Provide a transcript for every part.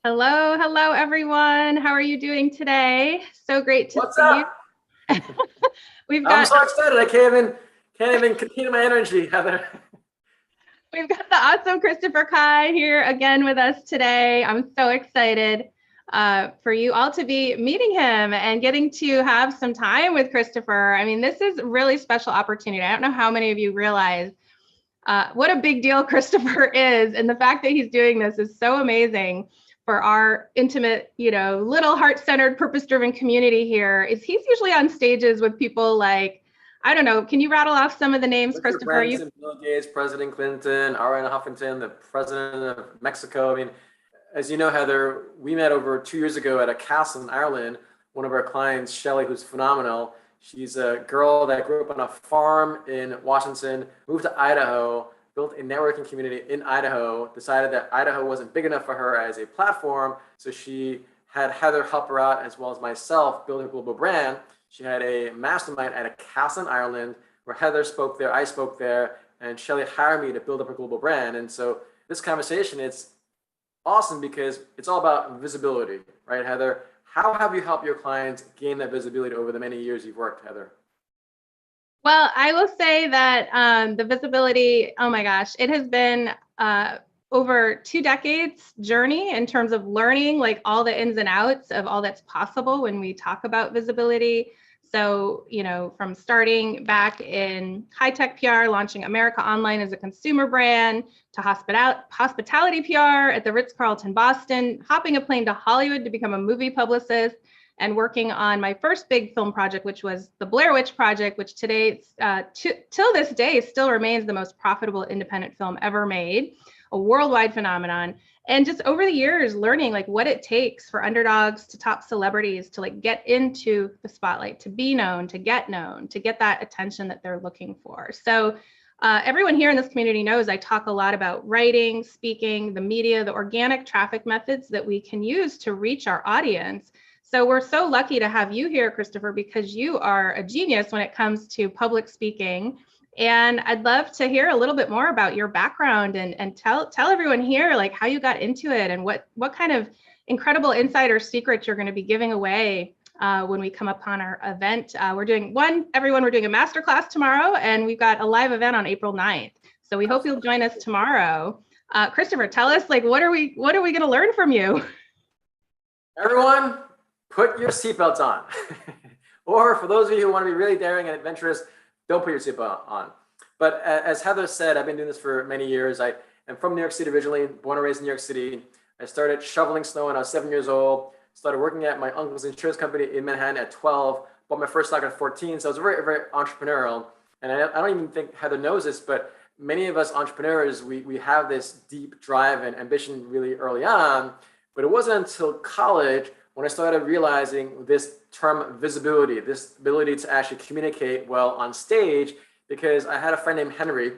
Hello, hello, everyone. How are you doing today? So great to What's see up? you. We've I'm got so excited. I can't even contain my energy, Heather. we've got the awesome Christopher Kai here again with us today. I'm so excited for you all to be meeting him and getting to have some time with Christopher. I mean, this is a really special opportunity. I don't know how many of you realize what a big deal Christopher is, and the fact that he's doing this is so amazing for our intimate, little heart-centered, purpose-driven community here. Is he's usually on stages with people like, I don't know, can you rattle off some of the names, Richard Christopher? You Branson, Bill Gates, President Clinton, Ariana Huffington, the president of Mexico. I mean, as you know, Heather, we met over 2 years ago at a castle in Ireland. One of our clients, Shelly, who's phenomenal. She's a girl that grew up on a farm in Washington, moved to Idaho, built a networking community in Idaho, decided that Idaho wasn't big enough for her as a platform, so she had Heather help her out as well as myself build her global brand. She had a mastermind at a castle in Ireland where Heather spoke there, I spoke there, and Shelly hired me to build up her global brand. And so this conversation, it's awesome because it's all about visibility, right, Heather? How have you helped your clients gain that visibility over the many years you've worked, Heather? Well, I will say that the visibility, oh my gosh, it has been over 2 decades journey in terms of learning like all the ins and outs of all that's possible when we talk about visibility. So, from starting back in high tech PR, launching America Online as a consumer brand, to hospitality PR at the Ritz-Carlton Boston, hopping a plane to Hollywood to become a movie publicist, and working on my first big film project, which was the Blair Witch Project, which today, till this day, still remains the most profitable independent film ever made, a worldwide phenomenon. And just over the years, learning like what it takes for underdogs to top celebrities to like get into the spotlight, to be known, to get that attention that they're looking for. So everyone here in this community knows I talk a lot about writing, speaking, the media, the organic traffic methods that we can use to reach our audience. So we're so lucky to have you here, Christopher, because you are a genius when it comes to public speaking. And I'd love to hear a little bit more about your background and tell everyone here like how you got into it and what kind of incredible insider secrets you're going to be giving away when we come upon our event. We're doing a MASTERCLASS tomorrow, and we've got a live event on April 9th. So we hope you'll join us tomorrow. Christopher, tell us like what are we going to learn from you? Everyone, put your seatbelts on. Or for those of you who want to be really daring and adventurous, don't put your seatbelt on. But as Heather said, I've been doing this for many years. I am from New York City originally, born and raised in New York City. I started shoveling snow when I was 7 years old, started working at my uncle's insurance company in Manhattan at 12, bought my first stock at 14. So I was very, very entrepreneurial. And I don't even think Heather knows this, but many of us entrepreneurs, we have this deep drive and ambition really early on. But it wasn't until college when I started realizing this term visibility, this ability to actually communicate well on stage, because I had a friend named Henry.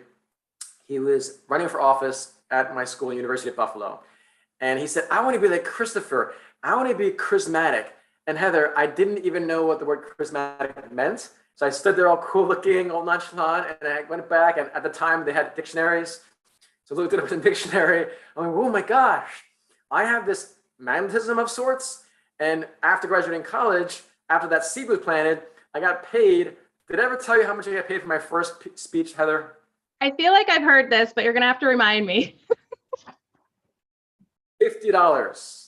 He was running for office at my school, University of Buffalo. And he said, I want to be like Christopher. I want to be charismatic. And Heather, I didn't even know what the word charismatic meant. So I stood there all cool looking, all nonchalant, and I went back, and at the time they had dictionaries. So I looked it up in the dictionary. I'm like, oh my gosh, I have this magnetism of sorts. And after graduating college, after that seed was planted, I got paid. Did I ever tell you how much I got paid for my first speech, Heather? I feel like I've heard this, but you're going to have to remind me. $50.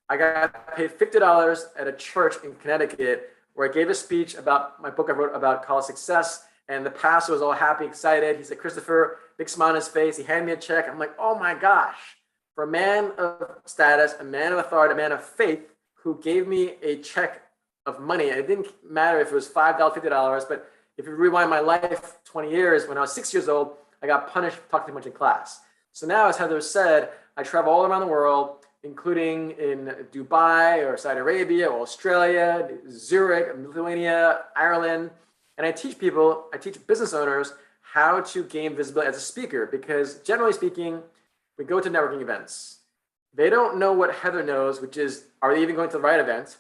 I got paid $50 at a church in Connecticut where I gave a speech about my book I wrote about college success. And the pastor was all happy, excited. He said, Christopher, big smile on his face. He handed me a check. I'm like, oh my gosh, for a man of status, a man of authority, a man of faith who gave me a check of money. And it didn't matter if it was $5, $50, but if you rewind my life 20 years, when I was 6 years old, I got punished for talking too much in class. So now, as Heather said, I travel all around the world, including in Dubai or Saudi Arabia, or Australia, Zurich, Lithuania, Ireland. And I teach business owners how to gain visibility as a speaker, because generally speaking, we go to networking events. They don't know what Heather knows, which is, are they even going to the right event?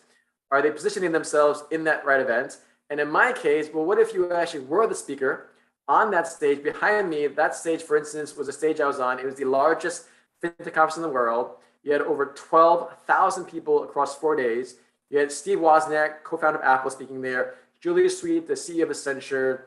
Are they positioning themselves in that right event? And in my case, well, what if you actually were the speaker on that stage behind me? That stage, for instance, was a stage I was on. It was the largest fintech conference in the world. You had over 12,000 people across 4 days. You had Steve Wozniak, co-founder of Apple, speaking there. Julia Sweet, the CEO of Accenture.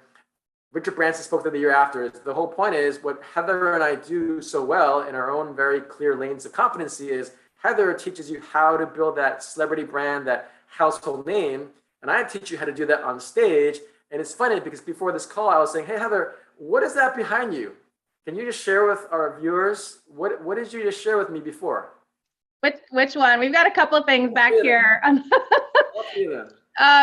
Richard Branson spoke there the year after. The whole point is what Heather and I do so well in our own very clear lanes of competency is Heather teaches you how to build that celebrity brand, that household name. And I teach you how to do that on stage. And it's funny because before this call, I was saying, hey, Heather, what is that behind you? Can you just share with our viewers? What did you just share with me before? Which one? We've got a couple of things back here.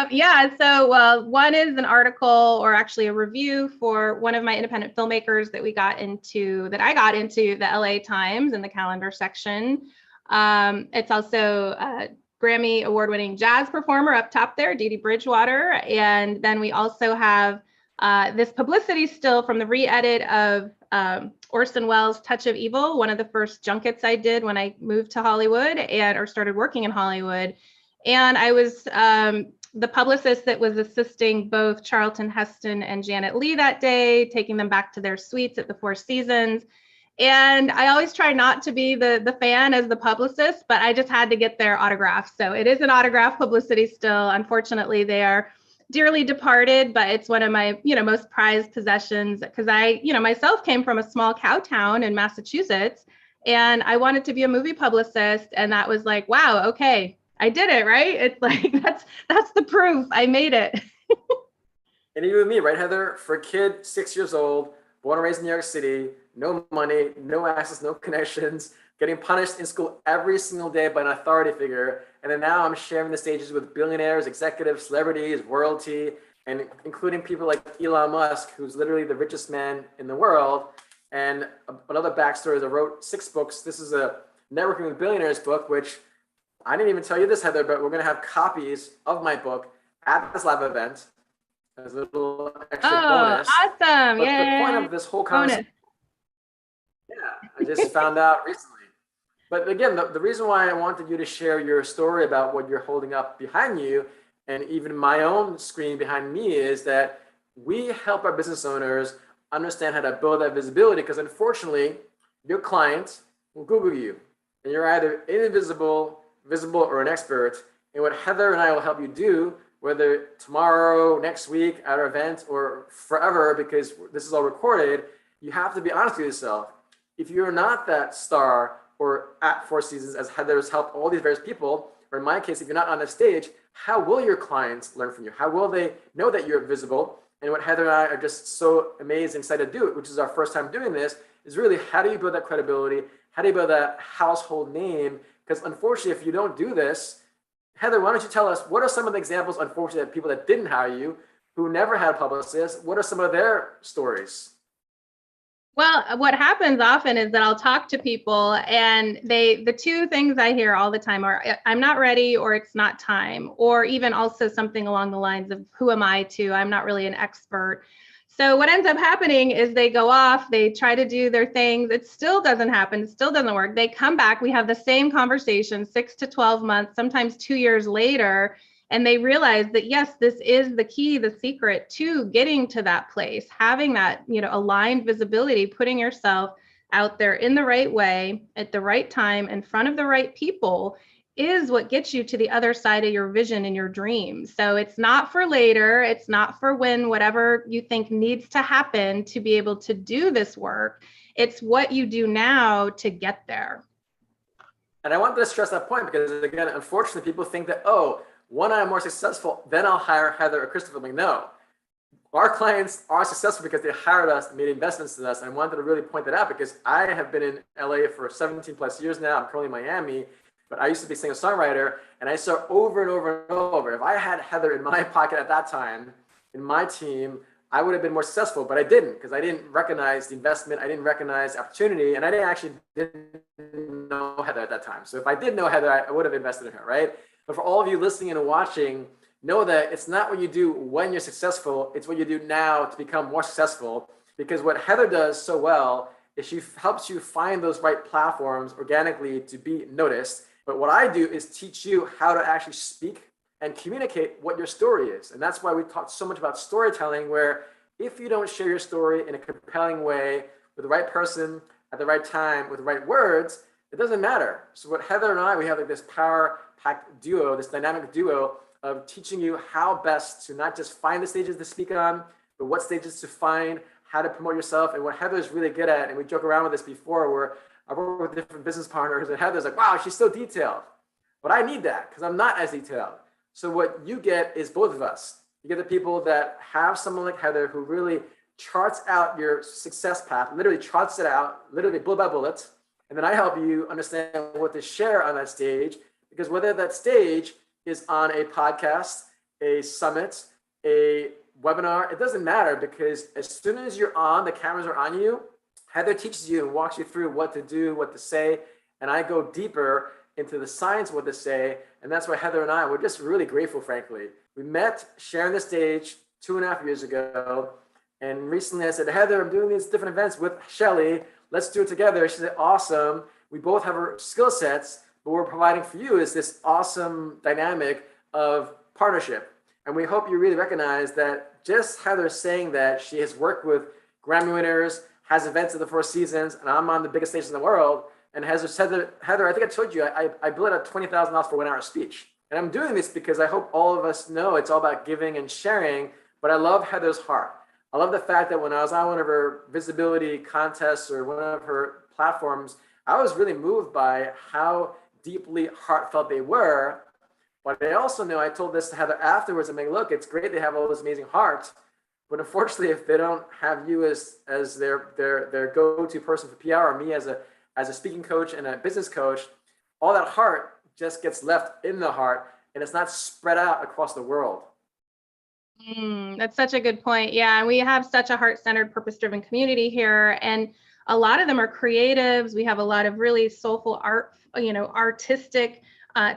Yeah, so one is an article or actually a review for one of my independent filmmakers that I got into the LA Times in the calendar section. It's also a Grammy award-winning jazz performer up top there, Dee Dee Bridgewater. And then we also have this publicity still from the re-edit of Orson Welles' Touch of Evil, one of the first junkets I did when I moved to Hollywood or started working in Hollywood. And I was the publicist that was assisting both Charlton Heston and Janet Leigh that day, taking them back to their suites at the Four Seasons. And I always try not to be the fan as the publicist, but I just had to get their autographs. So it is an autograph publicity still. Unfortunately, they are dearly departed, but it's one of my, most prized possessions because I, myself came from a small cow town in Massachusetts and I wanted to be a movie publicist. And that was like, wow, okay, I did it, right? It's like, that's the proof. I made it. And even with me, right, Heather? For a kid, 6 years old, born and raised in New York City, no money, no access, no connections, getting punished in school every single day by an authority figure. And then now I'm sharing the stages with billionaires, executives, celebrities, royalty, and including people like Elon Musk, who's literally the richest man in the world. And another backstory is I wrote 6 books. This is a Networking with Billionaires book, which I didn't even tell you this, Heather, but we're going to have copies of my book at this live event as a little extra bonus. Awesome. But the point of this whole conversation, I just found out recently. But again, the reason why I wanted you to share your story about what you're holding up behind you, and even my own screen behind me, is that we help our business owners understand how to build that visibility, because unfortunately, your client will Google you, and you're either invisible, visible, or an expert. And what Heather and I will help you do, whether tomorrow, next week, at our event, or forever, because this is all recorded, you have to be honest with yourself. If you're not that star or at Four Seasons, as Heather's helped all these various people, or in my case, if you're not on the stage, how will your clients learn from you? How will they know that you're visible? And what Heather and I are just so amazed and excited to do, which is our first time doing this, is really how do you build that credibility? How do you build that household name? Because unfortunately, if you don't do this, Heather, why don't you tell us, what are some of the examples, unfortunately, of people that didn't hire you, who never had a publicist? What are some of their stories? Well, what happens often is that I'll talk to people and the two things I hear all the time are I'm not ready, or it's not time, or even also something along the lines of who am I to, I'm not really an expert. So what ends up happening is they go off, they try to do their things. It still doesn't happen. It still doesn't work. They come back. We have the same conversation 6 to 12 months, sometimes 2 years later. And they realize that, yes, this is the key, the secret to getting to that place, having that, aligned visibility, putting yourself out there in the right way, at the right time, in front of the right people is what gets you to the other side of your vision and your dreams. So it's not for later. It's not for when whatever you think needs to happen to be able to do this work. It's what you do now to get there. And I wanted to stress that point because, again, unfortunately, people think that, when I'm more successful, then I'll hire Heather or Christopher. I'm like, no, our clients are successful because they hired us, made investments in us. And I wanted to really point that out because I have been in LA for 17 plus years now. I'm currently in Miami, but I used to be a singer-songwriter, and I saw over and over and over, if I had Heather in my pocket at that time, in my team, I would have been more successful, but I didn't because I didn't recognize the investment. I didn't recognize the opportunity, and I didn't know Heather at that time. So if I did know Heather, I would have invested in her, right? But for all of you listening and watching, know that it's not what you do when you're successful, it's what you do now to become more successful. Because what Heather does so well is she helps you find those right platforms organically to be noticed. But what I do is teach you how to actually speak and communicate what your story is. And that's why we talk so much about storytelling, where if you don't share your story in a compelling way with the right person at the right time with the right words, it doesn't matter. So what Heather and I, we have like this power-packed duo, this dynamic duo of teaching you how best to not just find the stages to speak on, but what stages to find, how to promote yourself. And what Heather's really good at, and we joke around with this before, where I work with different business partners, and Heather's like, wow, she's so detailed. But I need that because I'm not as detailed. So what you get is both of us. You get the people that have someone like Heather who really charts out your success path, literally charts it out, literally bullet by bullet. And then I help you understand what to share on that stage, because whether that stage is on a podcast, a summit, a webinar, it doesn't matter, because as soon as you're on, the cameras are on you, Heather teaches you and walks you through what to do, what to say, and I go deeper into the science of what to say. And that's why Heather and I, we're just really grateful, frankly. We met sharing the stage 2.5 years ago, and recently I said, Heather, I'm doing these different events with Shelly. Let's do it together. She said, awesome. We both have our skill sets, but what we're providing for you is this awesome dynamic of partnership. And we hope you really recognize that just Heather saying that she has worked with Grammy winners, has events at the Four Seasons, and I'm on the biggest stage in the world. And Heather said that, Heather, I think I told you, I billed out $20,000 for 1 hour speech. And I'm doing this because I hope all of us know it's all about giving and sharing, but I love Heather's heart. I love the fact that when I was on one of her visibility contests or one of her platforms, I was really moved by how deeply heartfelt they were. But I also know, I told this to Heather afterwards, I'm like, look, it's great they have all this amazing heart, but unfortunately, if they don't have you as their go-to person for PR, or me as a speaking coach and a business coach, all that heart just gets left in the heart, and it's not spread out across the world. That's such a good point. Yeah, and we have such a heart-centered, purpose-driven community here, and a lot of them are creatives. We have a lot of really soulful art, artistic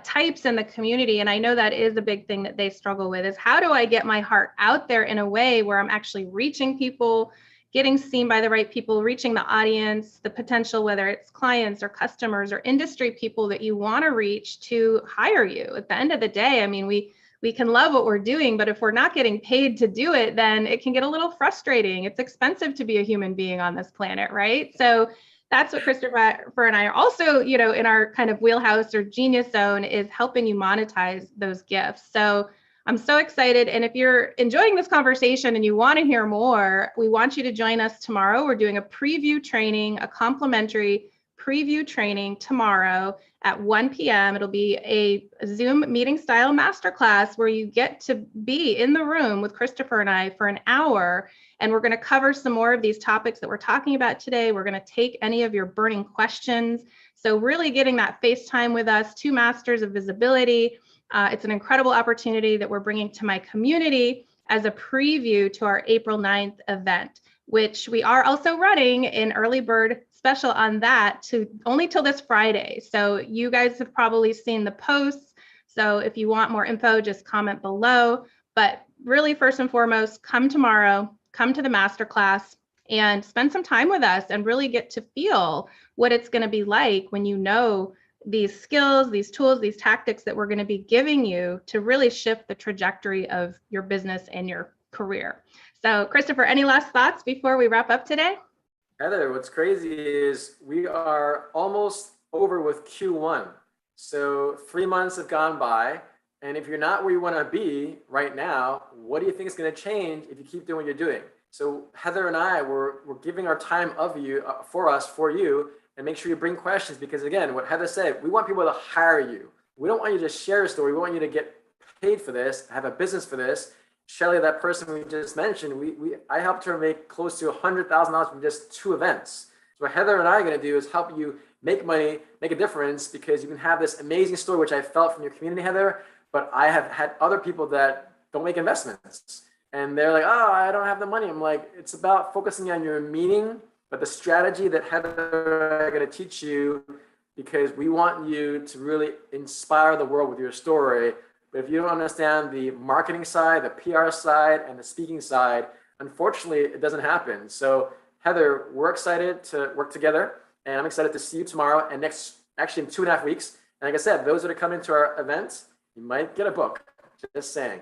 types in the community, and I know that is a big thing that they struggle with, is how do I get my heart out there in a way where I'm actually reaching people, getting seen by the right people, reaching the audience, the potential, whether it's clients or customers or industry people that you want to reach to hire you. At the end of the day, I mean, we can love what we're doing, but if we're not getting paid to do it, then it can get a little frustrating. It's expensive to be a human being on this planet, right? So that's what Christopher and I are also, in our kind of wheelhouse or genius zone, is helping you monetize those gifts. So I'm so excited. And if you're enjoying this conversation and you want to hear more, we want you to join us tomorrow. We're doing a preview training, a complimentary preview training tomorrow at 1 p.m. It'll be a Zoom meeting style masterclass where you get to be in the room with Christopher and I for an hour. And we're going to cover some more of these topics that we're talking about today. We're going to take any of your burning questions. So really getting that face time with us, two masters of visibility. It's an incredible opportunity that we're bringing to my community as a preview to our April 9th event, which we are also running an early bird special on that to only till this Friday. So you guys have probably seen the posts. So if you want more info, just comment below. But really, first and foremost, come tomorrow, come to the masterclass and spend some time with us and really get to feel what it's going to be like when you know these skills, these tools, these tactics that we're going to be giving you to really shift the trajectory of your business and your career. So Christopher, any last thoughts before we wrap up today? Heather, what's crazy is we are almost over with Q1. So 3 months have gone by. And if you're not where you want to be right now, what do you think is going to change if you keep doing what you're doing? So Heather and I, we're giving our time of you, for you, and make sure you bring questions, because again, what Heather said, we want people to hire you. We don't want you to share a story. We want you to get paid for this, have a business for this. Shelly, that person we just mentioned, I helped her make close to $100,000 from just 2 events. So what Heather and I are going to do is help you make money, make a difference, because you can have this amazing story, which I felt from your community, Heather, but I have had other people that don't make investments. And they're like, oh, I don't have the money. I'm like, it's about focusing on your meaning, but the strategy that Heather and I are going to teach you, because we want you to really inspire the world with your story. But if you don't understand the marketing side, the PR side, and the speaking side, unfortunately, it doesn't happen. So Heather, we're excited to work together, and I'm excited to see you tomorrow and actually in 2.5 weeks. And like I said, those that are coming to our events, you might get a book, just saying.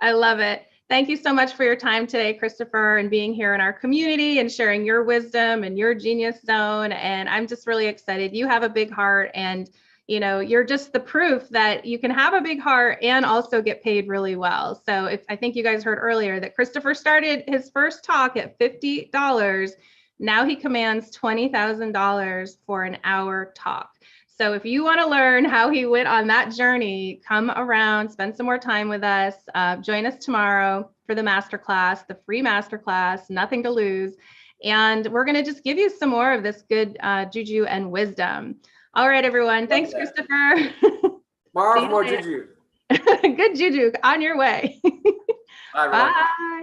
I love it. Thank you so much for your time today, Christopher, and being here in our community and sharing your wisdom and your genius zone. And I'm just really excited. You have a big heart, and you're just the proof that you can have a big heart and also get paid really well. So I think you guys heard earlier that Christopher started his first talk at $50. Now he commands $20,000 for an hour talk. So if you want to learn how he went on that journey, come around, spend some more time with us. Join us tomorrow for the masterclass, the free masterclass, nothing to lose. And we're going to just give you some more of this good juju and wisdom. All right, everyone. Thanks, Christopher. More juju. Good juju on your way. Bye, everyone. Bye.